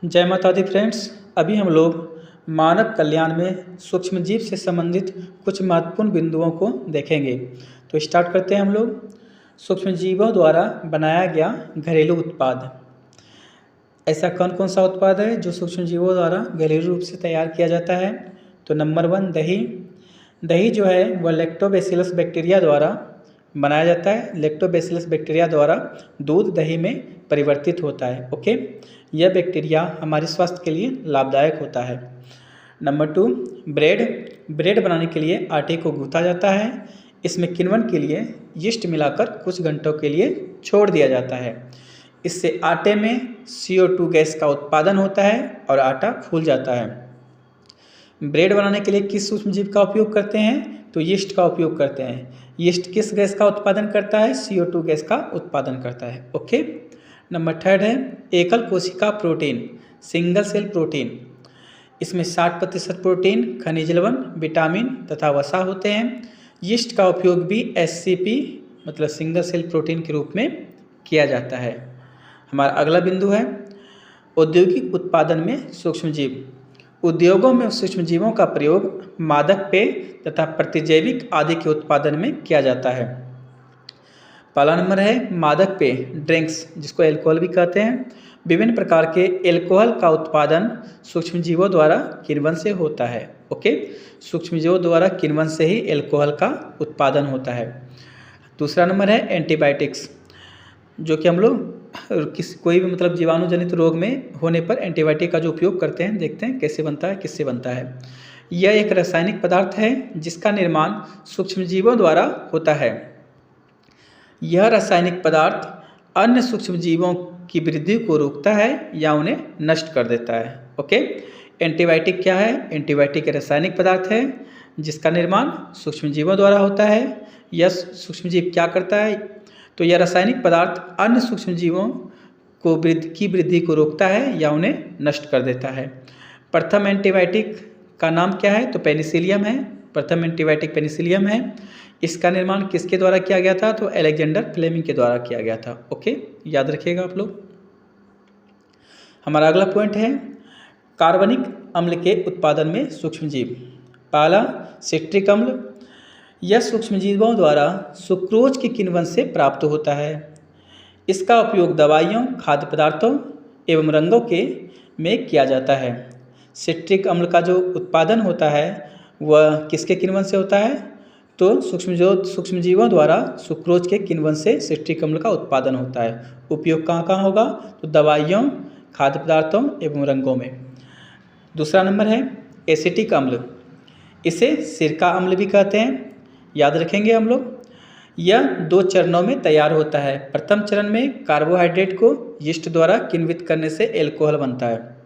जय माता दी फ्रेंड्स। अभी हम लोग मानव कल्याण में सूक्ष्मजीव से संबंधित कुछ महत्वपूर्ण बिंदुओं को देखेंगे। तो स्टार्ट करते हैं हम लोग। सूक्ष्मजीवों द्वारा बनाया गया घरेलू उत्पाद। ऐसा कौन कौन सा उत्पाद है जो सूक्ष्मजीवों द्वारा घरेलू रूप से तैयार किया जाता है? तो नंबर 1 दही। दही जो है वह लैक्टोबैसिलस बैक्टीरिया द्वारा बनाया जाता है। लैक्टोबैसिलस बैक्टीरिया द्वारा दूध दही में परिवर्तित होता है। ओके, यह बैक्टीरिया हमारे स्वास्थ्य के लिए लाभदायक होता है। Number 2 bread. ब्रेड बनाने के लिए आटे को गूंथा जाता है। इसमें किण्वन के लिए यीस्ट मिलाकर कुछ घंटों के लिए छोड़ दिया जाता है। इससे आटे में CO2 गैस का उत्पादन होता है और आटा फूल जाता है। ब्रेड बनाने के लिए किस सूक्ष्मजीव का उपयोग करते हैं? तो यीस्ट का उपयोग करते हैं। यीस्ट किस गैस का उत्पादन करता है? CO2 गैस का उत्पादन करता है। ओके, नंबर 3 है एकल कोशिका प्रोटीन, सिंगल सेल प्रोटीन। इसमें 60% प्रोटीन, खनिज लवण, विटामिन तथा वसा होते हैं। यीस्ट का उपयोग भी SCP मतलब सिंगल सेल प्रोटीन के रूप में किया जाता है। हमारा अगला बिंदु है औद्योगिक उत्पादन में सूक्ष्मजीव। उद्योगों में सूक्ष्मजीवों का प्रयोग मादक पेय तथा प्रतिजैविक आदि के उत्पादन में किया जाता है। पहला नंबर है मादक पेय, ड्रिंक्स, जिसको एल्कोहल भी कहते हैं। विभिन्न प्रकार के एल्कोहल का उत्पादन सूक्ष्मजीवों द्वारा किण्वन से होता है। ओके, सूक्ष्मजीवों द्वारा किण्वन से ही एल्कोहल का उत्पादन होता है। दूसरा नंबर है एंटीबायोटिक्स, जो कि हम लोग कोई भी मतलब जीवाणु जनित रोग में होने पर एंटीबायोटिक का जो उपयोग करते हैं। देखते हैं कैसे बनता है, किससे बनता है। यह एक रासायनिक पदार्थ है जिसका निर्माण सूक्ष्मजीवों द्वारा होता है। यह रासायनिक पदार्थ अन्य सूक्ष्मजीवों की वृद्धि को रोकता है या उन्हें नष्ट कर देता है। ओके, एंटीबायोटिक क्या है? एंटीबायोटिक एक रासायनिक पदार्थ है जिसका निर्माण सूक्ष्मजीवों द्वारा होता है। यह सूक्ष्मजीव क्या करता है? तो यह रासायनिक पदार्थ अन्य सूक्ष्मजीवों को वृद्धि को रोकता है या उन्हें नष्ट कर देता है। प्रथम एंटीबायोटिक का नाम क्या है? तो पेनिसिलियम है। प्रथम एंटीबायोटिक पेनिसिलियम है। इसका निर्माण किसके द्वारा किया गया था? तो अलेक्जेंडर फ्लेमिंग के द्वारा किया गया था। ओके, याद रखिएगा आप लोग। हमारा अगला पॉइंट है कार्बनिक अम्ल के उत्पादन में सूक्ष्मजीव। पहला सिट्रिक अम्ल। यह सूक्ष्मजीवों द्वारा सुक्रोज के किण्वन से प्राप्त होता है। इसका उपयोग दवाइयों, खाद्य पदार्थों एवं रंगों के में किया जाता है। सिट्रिक अम्ल का जो उत्पादन होता है वह किसके किण्वन से होता है? तो सूक्ष्मजीवों द्वारा सुक्रोज के किण्वन से सिट्रिक अम्ल का उत्पादन होता है। उपयोग कहाँ कहाँ होगा? तो दवाइयों, खाद्य पदार्थों एवं रंगों में। दूसरा नंबर है एसिटिक अम्ल। इसे सिरका अम्ल भी कहते हैं। याद रखेंगे हम लोग। यह 2 चरणों में तैयार होता है। प्रथम चरण में कार्बोहाइड्रेट को यीस्ट द्वारा किण्वित करने से एल्कोहल बनता है।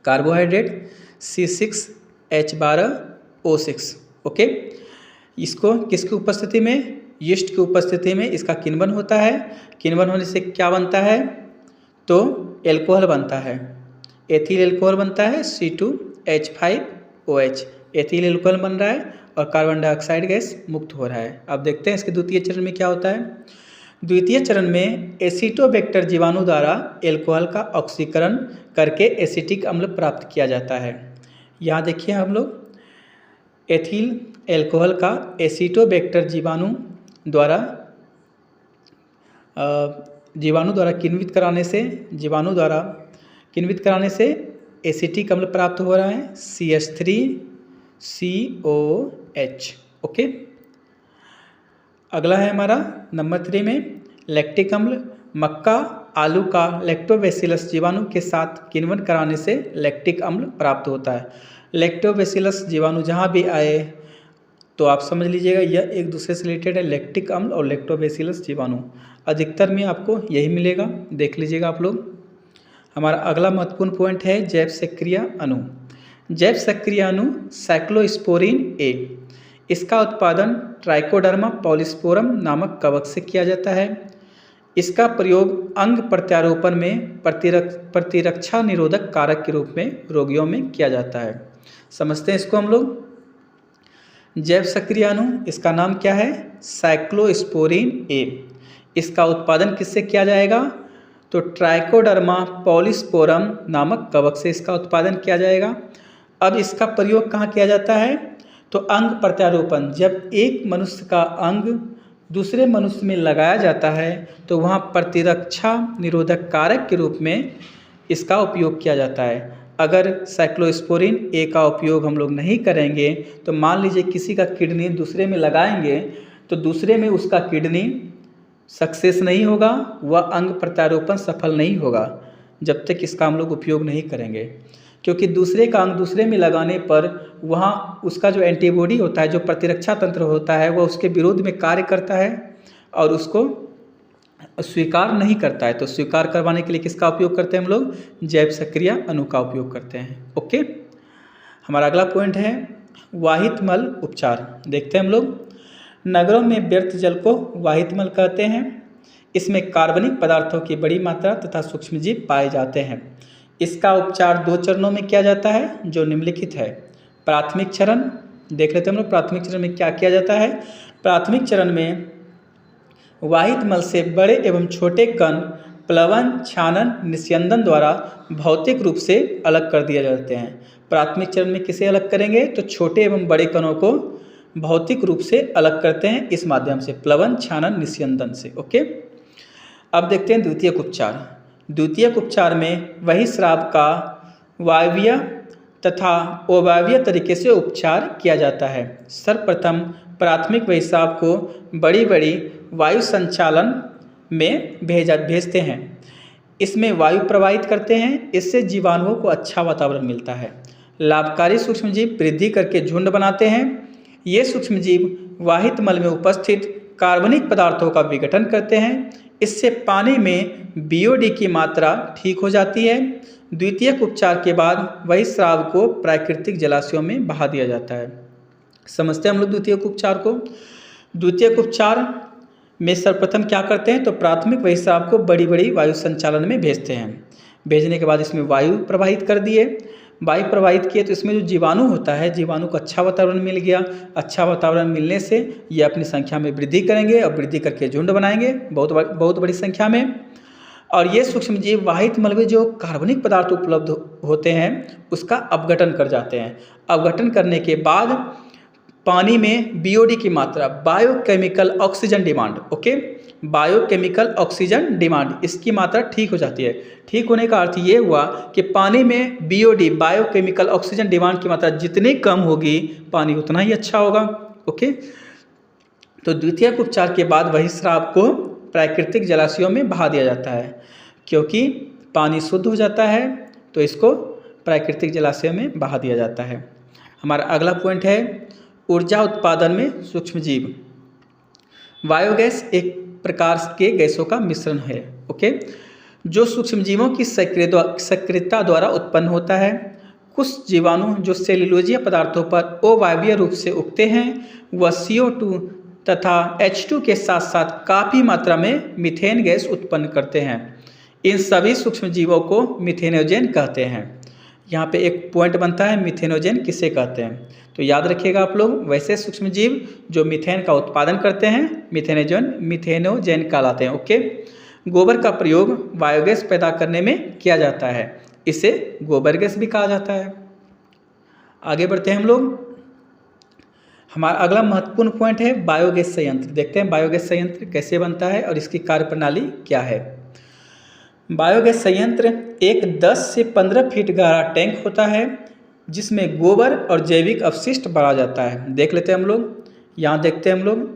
Carbohydrate C6H12O6। ओके, इसको किसकी उपस्थिति में? यीस्ट की उपस्थिति में इसका किण्वन होता है। किण्वन होने से क्या बनता है? तो एल्कोहल बनता है। एथिल एल्कोहल बनता है C2H5OH। एथिल एल्कोहल बन रहा है और कार्बन डाइऑक्साइड गैस मुक्त हो रहा है। अब देखते हैं इसके द्वितीय चरण में क्या होता है। द्वितीय चरण में एसिटोबैक्टर जीवाणु द्वारा एल्कोहल का ऑक्सीकरण करके एसिटिक अम्ल प्राप्त किया जाता है। यहाँ देखिए हम लोग, एथिल एल्कोहल का एसिटोबैक्टर जीवाणु द्वारा किण्वित कराने से एसिटिक अम्ल प्राप्त हो रहा है CH3COH। ओके, अगला है हमारा नंबर 3 में लैक्टिक अम्ल। मक्का, आलू का लैक्टोबैसिलस जीवाणु के साथ किण्वन कराने से लैक्टिक अम्ल प्राप्त होता है। लैक्टोबैसिलस जीवाणु जहाँ भी आए तो आप समझ लीजिएगा यह एक दूसरे से रिलेटेड है। लैक्टिक अम्ल और लैक्टोबैसिलस जीवाणु अधिकतर में आपको यही मिलेगा, देख लीजिएगा आप लोग। हमारा अगला महत्वपूर्ण पॉइंट है जैव सक्रिय अणु। जैव सक्रिय अणु साइक्लोस्पोरिन A। इसका उत्पादन ट्राइकोडर्मा पॉलीस्पोरम नामक कवक से किया जाता है। इसका प्रयोग अंग प्रत्यारोपण में प्रतिरक्षा निरोधक कारक के रूप में रोगियों में किया जाता है। समझते हैं इसको हम लोग। जैव सक्रिय अणु, इसका नाम क्या है? Cyclosporin A। इसका उत्पादन किससे किया जाएगा? तो तो ट्राइकोडर्मा पॉलीस्पोरम नामक कवक से इसका उत्पादन किया जाएगा। अब इसका प्रयोग कहाँ किया जाता है? तो अंग प्रत्यारोपण, जब एक मनुष्य का अंग दूसरे मनुष्य में लगाया जाता है तो वहाँ प्रतिरक्षा निरोधक कारक के रूप में इसका उपयोग किया जाता है। अगर साइक्लोस्पोरिन ए का उपयोग हम लोग नहीं करेंगे तो मान लीजिए किसी का किडनी दूसरे में लगाएंगे तो दूसरे में उसका किडनी सक्सेस नहीं होगा, वह अंग प्रत्यारोपण सफल नहीं होगा जब तक इसका हम लोग उपयोग नहीं करेंगे, क्योंकि दूसरे का अंग दूसरे में लगाने पर वहाँ उसका जो एंटीबॉडी होता है, जो प्रतिरक्षा तंत्र होता है, वह उसके विरोध में कार्य करता है और उसको स्वीकार नहीं करता है। तो स्वीकार करवाने के लिए किसका उपयोग करते हैं हम लोग? जैव सक्रिय अणु का उपयोग करते हैं। ओके, हमारा अगला पॉइंट है वाहित मल उपचार। देखते हैं हम लोग, नगरों में व्यर्थ जल को वाहित मल कहते हैं। इसमें कार्बनिक पदार्थों की बड़ी मात्रा तथा सूक्ष्मजीव पाए जाते हैं। इसका उपचार 2 चरणों में किया जाता है जो निम्नलिखित है। प्राथमिक चरण देख लेते हैं हम लोग, प्राथमिक चरण में क्या किया जाता है। प्राथमिक चरण में वाहित मल से बड़े एवं छोटे कण प्लवन, छानन, निस्यंदन द्वारा भौतिक रूप से अलग कर दिए जाते हैं। प्राथमिक चरण में किसे अलग करेंगे? तो छोटे एवं बड़े कणों को भौतिक रूप से अलग करते हैं इस माध्यम से, प्लवन, छानन, निस्यंदन से। ओके, अब देखते हैं द्वितीयक उपचार। द्वितीयक उपचार में वही स्राव का वायवीय तथा अवायवीय तरीके से उपचार किया जाता है। सर्वप्रथम प्राथमिक बहिस्राव को बड़ी बड़ी वायु संचालन में भेजते हैं। इसमें वायु प्रवाहित करते हैं, इससे जीवाणुओं को अच्छा वातावरण मिलता है। लाभकारी सूक्ष्मजीव वृद्धि करके झुंड बनाते हैं। ये सूक्ष्मजीव वाहित मल में उपस्थित कार्बनिक पदार्थों का विघटन करते हैं। इससे पानी में बीओडी की मात्रा ठीक हो जाती है। द्वितीयक उपचार के बाद वही स्राव को प्राकृतिक जलाशयों में बहा दिया जाता है। समझते हैं हम लोग द्वितीयक उपचार को। द्वितीयक उपचार में सर्वप्रथम क्या करते हैं? तो प्राथमिक वही स्राव को बड़ी बड़ी वायु संचालन में भेजते हैं। भेजने के बाद इसमें वायु प्रवाहित कर दिए। वायु प्रवाहित किए तो इसमें जो जीवाणु होता है, जीवाणु को अच्छा वातावरण मिल गया। अच्छा वातावरण मिलने से ये अपनी संख्या में वृद्धि करेंगे और वृद्धि करके झुंड बनाएंगे बहुत बड़ी संख्या में। और ये सूक्ष्मजीव वाहित मल में जो कार्बनिक पदार्थ उपलब्ध होते हैं उसका अपघटन कर जाते हैं। अपघटन करने के बाद पानी में बीओडी की मात्रा, biochemical oxygen demand, okay, biochemical oxygen demand, इसकी मात्रा ठीक हो जाती है। ठीक होने का अर्थ ये हुआ कि पानी में बीओडी, बायोकेमिकल ऑक्सीजन डिमांड की मात्रा जितनी कम होगी पानी उतना ही अच्छा होगा। ओके, तो द्वितीयक उपचार के बाद वही स्राव को प्राकृतिक जलाशयों में बहा दिया जाता है। क्योंकि पानी शुद्ध हो जाता है तो इसको प्राकृतिक जलाशय में बहा दिया जाता है। हमारा अगला पॉइंट है ऊर्जा उत्पादन में सूक्ष्मजीव। बायोगैस एक प्रकार के गैसों का मिश्रण है, ओके, जो सूक्ष्मजीवों की सक्रियता द्वारा उत्पन्न होता है। कुछ जीवाणु जो सेल्यूलोजीय पदार्थों पर अवायवीय रूप से उगते हैं वह CO2 तथा H2 के साथ साथ काफ़ी मात्रा में मीथेन गैस उत्पन्न करते हैं। इन सभी सूक्ष्मजीवों को मीथेनोजेन कहते हैं। यहाँ पे एक पॉइंट बनता है, मीथेनोजेन किसे कहते हैं? तो याद रखिएगा आप लोग, वैसे सूक्ष्मजीव जो मीथेन का उत्पादन करते हैं मीथेनोजेन कहलाते हैं। ओके, गोबर का प्रयोग बायोगैस पैदा करने में किया जाता है, इसे गोबर गैस भी कहा जाता है। आगे बढ़ते हैं हम लोग। हमारा अगला महत्वपूर्ण पॉइंट है बायोगैस संयंत्र। देखते हैं बायोगैस संयंत्र कैसे बनता है और इसकी कार्यप्रणाली क्या है। बायोगैस संयंत्र एक 10 से 15 फीट गहरा टैंक होता है जिसमें गोबर और जैविक अपशिष्ट भरा जाता है। देख लेते हैं हम लोग, यहाँ देखते हैं हम लोग,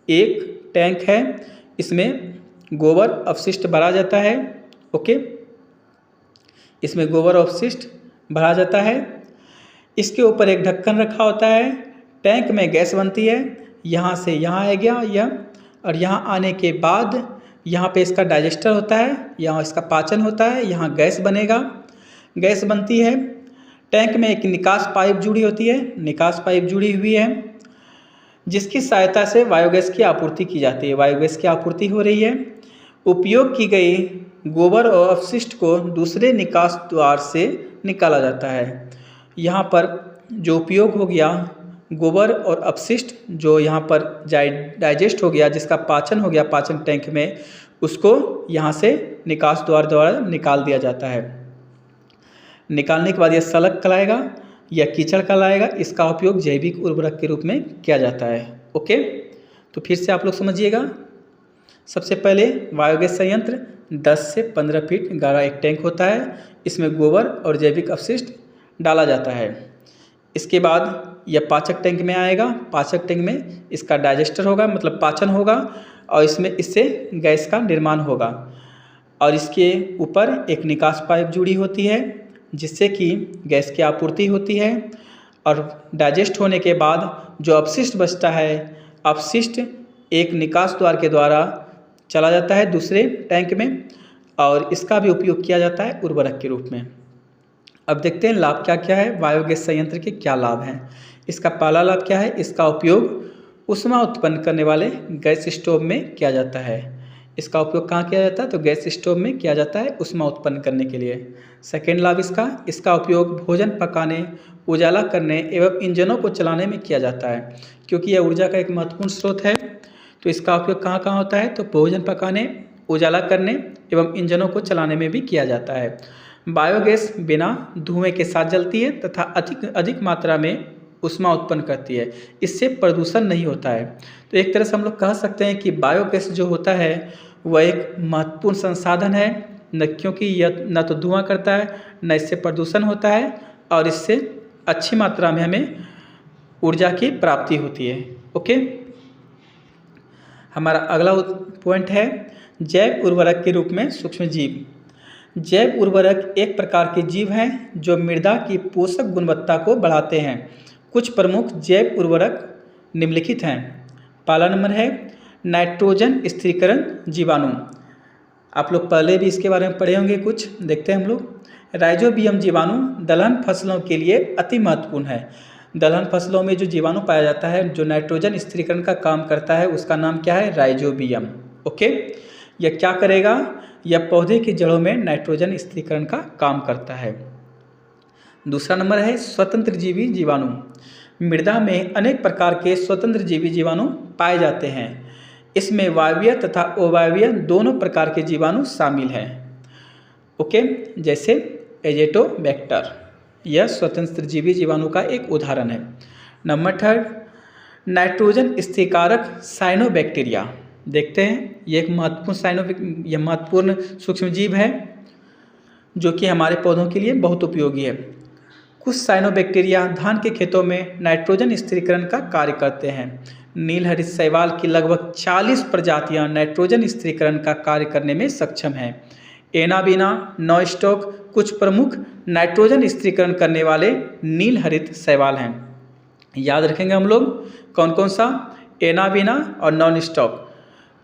एक टैंक है, इसमें गोबर अपशिष्ट भरा जाता है। ओके, इसमें गोबर अपशिष्ट भरा जाता है। इसके ऊपर एक ढक्कन रखा होता है। टैंक में गैस बनती है, यहाँ से यहाँ आ गया यह, और यहाँ आने के बाद यहाँ पे इसका डाइजेस्टर होता है, यहाँ इसका पाचन होता है, यहाँ गैस बनेगा, गैस बनती है। टैंक में एक निकास पाइप जुड़ी होती है, निकास पाइप जुड़ी हुई है जिसकी सहायता से बायोगैस की आपूर्ति की जाती है। बायोगैस की आपूर्ति हो रही है। उपयोग की गई गोबर और अपशिष्ट को दूसरे निकास द्वार से निकाला जाता है। यहाँ पर जो उपयोग हो गया गोबर और अपशिष्ट जो यहाँ पर डाइजेस्ट हो गया, जिसका पाचन हो गया पाचन टैंक में, उसको यहाँ से निकास द्वार द्वारा निकाल दिया जाता है। निकालने के बाद यह सलग कहलाएगा या कीचड़ कहलाएगा। इसका उपयोग जैविक उर्वरक के रूप में किया जाता है। ओके, तो फिर से आप लोग समझिएगा। सबसे पहले बायोगैस संयंत्र 10 से 15 फीट गहरा एक टैंक होता है। इसमें गोबर और जैविक अपशिष्ट डाला जाता है। इसके बाद यह पाचक टैंक में आएगा। पाचक टैंक में इसका डाइजेस्टर होगा, मतलब पाचन होगा, और इससे गैस का निर्माण होगा। और इसके ऊपर एक निकास पाइप जुड़ी होती है जिससे कि गैस की आपूर्ति होती है। और डाइजेस्ट होने के बाद जो अपशिष्ट बचता है, अपशिष्ट एक निकास द्वार के द्वारा चला जाता है दूसरे टैंक में, और इसका भी उपयोग किया जाता है उर्वरक के रूप में। अब देखते हैं लाभ क्या क्या है, बायोगैस संयंत्र के क्या लाभ हैं। इसका पहला लाभ क्या है, इसका उपयोग ऊष्मा उत्पन्न करने वाले गैस स्टोव में किया जाता है। इसका उपयोग कहाँ किया जाता है, तो गैस स्टोव में किया जाता है ऊष्मा उत्पन्न करने के लिए। सेकेंड लाभ इसका उपयोग भोजन पकाने, उजाला करने एवं इंजनों को चलाने में किया जाता है, क्योंकि यह ऊर्जा का एक महत्वपूर्ण स्रोत है। तो इसका उपयोग कहाँ कहाँ होता है, तो भोजन पकाने, उजाला करने एवं इंजनों को चलाने में भी किया जाता है। बायोगैस बिना धुएं के साथ जलती है तथा अधिक मात्रा में ऊष्मा उत्पन्न करती है। इससे प्रदूषण नहीं होता है। तो एक तरह से हम लोग कह सकते हैं कि बायोगैस जो होता है वह एक महत्वपूर्ण संसाधन है, न क्योंकि यह न तो धुआं करता है, न इससे प्रदूषण होता है, और इससे अच्छी मात्रा में हमें ऊर्जा की प्राप्ति होती है। ओके, हमारा अगला पॉइंट है जैव उर्वरक के रूप में सूक्ष्म जीव। जैव उर्वरक एक प्रकार के जीव हैं जो मृदा की पोषक गुणवत्ता को बढ़ाते हैं। कुछ प्रमुख जैव उर्वरक निम्नलिखित हैं। पहला नंबर है नाइट्रोजन स्थिरीकरण जीवाणु। आप लोग पहले भी इसके बारे में पढ़े होंगे कुछ, देखते हैं हम लोग। राइजोबियम जीवाणु दलहन फसलों के लिए अति महत्वपूर्ण है। दलहन फसलों में जो जीवाणु पाया जाता है जो नाइट्रोजन स्थिरीकरण का काम करता है, उसका नाम क्या है, राइजोबियम। ओके, यह क्या करेगा, यह पौधे की जड़ों में नाइट्रोजन स्थिरीकरण का काम करता है। दूसरा नंबर है स्वतंत्र जीवी जीवाणु। मृदा में अनेक प्रकार के स्वतंत्र जीवी जीवाणु पाए जाते हैं। इसमें वायवीय तथा अवायवीय दोनों प्रकार के जीवाणु शामिल हैं। ओके, जैसे एजेटोबैक्टर, यह स्वतंत्र जीवी जीवाणु का एक उदाहरण है। नंबर थर्ड नाइट्रोजन स्थिरीकारक साइनोबैक्टीरिया। देखते हैं, ये एक महत्वपूर्ण सूक्ष्म जीव है जो कि हमारे पौधों के लिए बहुत उपयोगी है। कुछ साइनोबैक्टीरिया धान के खेतों में नाइट्रोजन स्थिरीकरण का कार्य करते हैं। नीलहरित शैवाल की लगभग 40 प्रजातियां नाइट्रोजन स्थिरीकरण का कार्य करने में सक्षम हैं। एनाबीना, नॉस्टॉक कुछ प्रमुख नाइट्रोजन स्थिरीकरण करने वाले नीलहरित शैवाल हैं। याद रखेंगे हम लोग कौन कौन सा, एनाबीना और नॉस्टॉक।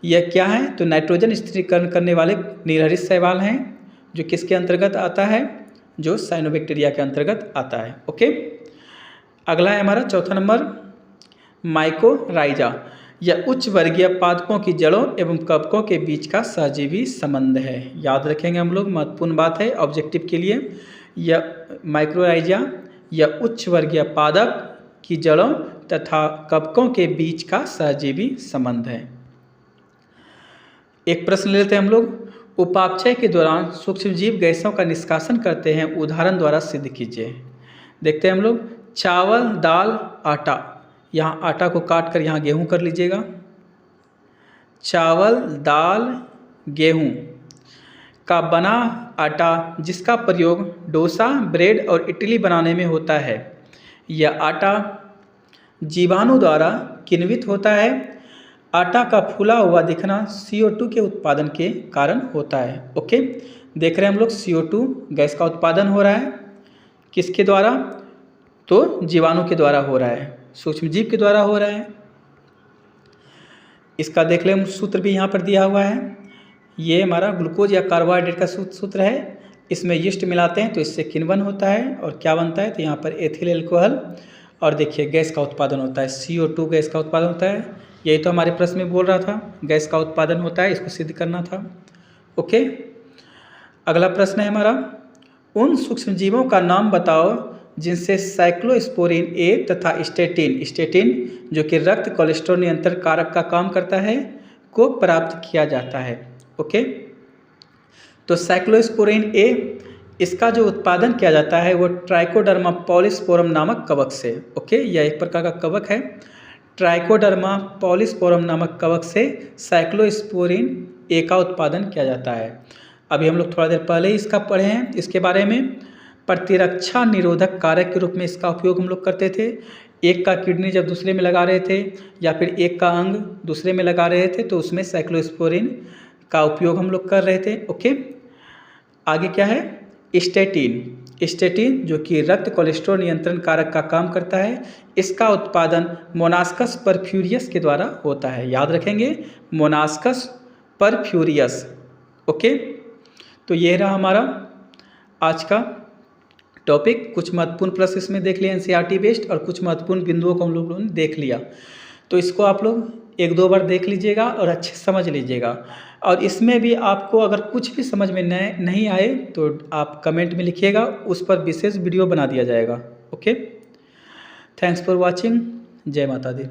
यह क्या है, तो नाइट्रोजन स्थिरीकरण करने वाले नीलहरित शैवाल हैं, जो किसके अंतर्गत आता है, जो साइनोबैक्टीरिया के अंतर्गत आता है। ओके, अगला है हमारा चौथा नंबर माइकोराइजा। यह उच्च वर्गीय पादपों की जड़ों एवं कवकों के बीच का सहजीवी संबंध है। याद रखेंगे हम लोग, महत्वपूर्ण बात है ऑब्जेक्टिव के लिए। यह माइक्रोराइजा यह उच्च वर्गीय पादप की जड़ों तथा कवकों के बीच का सहजीवी संबंध है। एक प्रश्न लेते हैं हम लोग, उपापचय के दौरान सूक्ष्मजीव गैसों का निष्कासन करते हैं, उदाहरण द्वारा सिद्ध कीजिए। देखते हैं हम लोग, चावल, दाल, आटा। यहाँ आटा को काट कर यहाँ गेहूँ कर लीजिएगा। चावल, दाल, गेहूँ का बना आटा जिसका प्रयोग डोसा, ब्रेड और इडली बनाने में होता है। यह आटा जीवाणु द्वारा किण्वित होता है। आटा का फूला हुआ दिखना CO2 के उत्पादन के कारण होता है। ओके, देख रहे हैं हम लोग CO2 गैस का उत्पादन हो रहा है, किसके द्वारा, तो जीवाणु के द्वारा हो रहा है, सूक्ष्मजीव के द्वारा हो रहा है। इसका देख लें, सूत्र भी यहाँ पर दिया हुआ है। ये हमारा ग्लूकोज या कार्बोहाइड्रेट का सूत्र है। इसमें यीस्ट मिलाते हैं तो इससे किण्वन होता है, और क्या बनता है, तो यहाँ पर एथिल एल्कोहल, और देखिए गैस का उत्पादन होता है, CO2 गैस का उत्पादन होता है। यही तो हमारे प्रश्न में बोल रहा था, गैस का उत्पादन होता है, इसको सिद्ध करना था। ओके, अगला प्रश्न है हमारा, उन सूक्ष्मजीवों का नाम बताओ जिनसे साइक्लोस्पोरिन ए तथा स्टेटिन जो कि रक्त कोलेस्ट्रॉल नियंत्रण कारक का काम करता है, को प्राप्त किया जाता है। ओके। तो साइक्लोस्पोरिन ए, इसका जो उत्पादन किया जाता है वो ट्राइकोडर्मा पॉलीस्पोरम नामक कवक से। ओके, यह एक प्रकार का कवक है। ट्राइकोडर्मा पॉलीस्पोरम नामक कवक से साइक्लोस्पोरिन ए का उत्पादन किया जाता है। अभी हम लोग थोड़ा देर पहले ही इसका पढ़े हैं, इसके बारे में। प्रतिरक्षा निरोधक कारक के रूप में इसका उपयोग हम लोग करते थे। एक का किडनी जब दूसरे में लगा रहे थे या फिर एक का अंग दूसरे में लगा रहे थे तो उसमें साइक्लोस्पोरिन का उपयोग हम लोग कर रहे थे। ओके, आगे क्या है, स्टेटिन। स्टेटिन जो कि रक्त कोलेस्ट्रॉल नियंत्रण कारक का काम करता है, इसका उत्पादन मोनास्कस परफ्यूरियस के द्वारा होता है। याद रखेंगे, मोनास्कस परफ्यूरियस। ओके, तो यह रहा हमारा आज का टॉपिक। कुछ महत्वपूर्ण प्रश्न इसमें देख लिया एनसीईआरटी बेस्ड, और कुछ महत्वपूर्ण बिंदुओं को हम लोगों ने देख लिया। तो इसको आप लोग एक दो बार देख लीजिएगा और अच्छे समझ लीजिएगा। और इसमें भी आपको अगर कुछ भी समझ में नहीं आए तो आप कमेंट में लिखिएगा, उस पर विशेष वीडियो बना दिया जाएगा। Okay, thanks for watching. जय माता दी।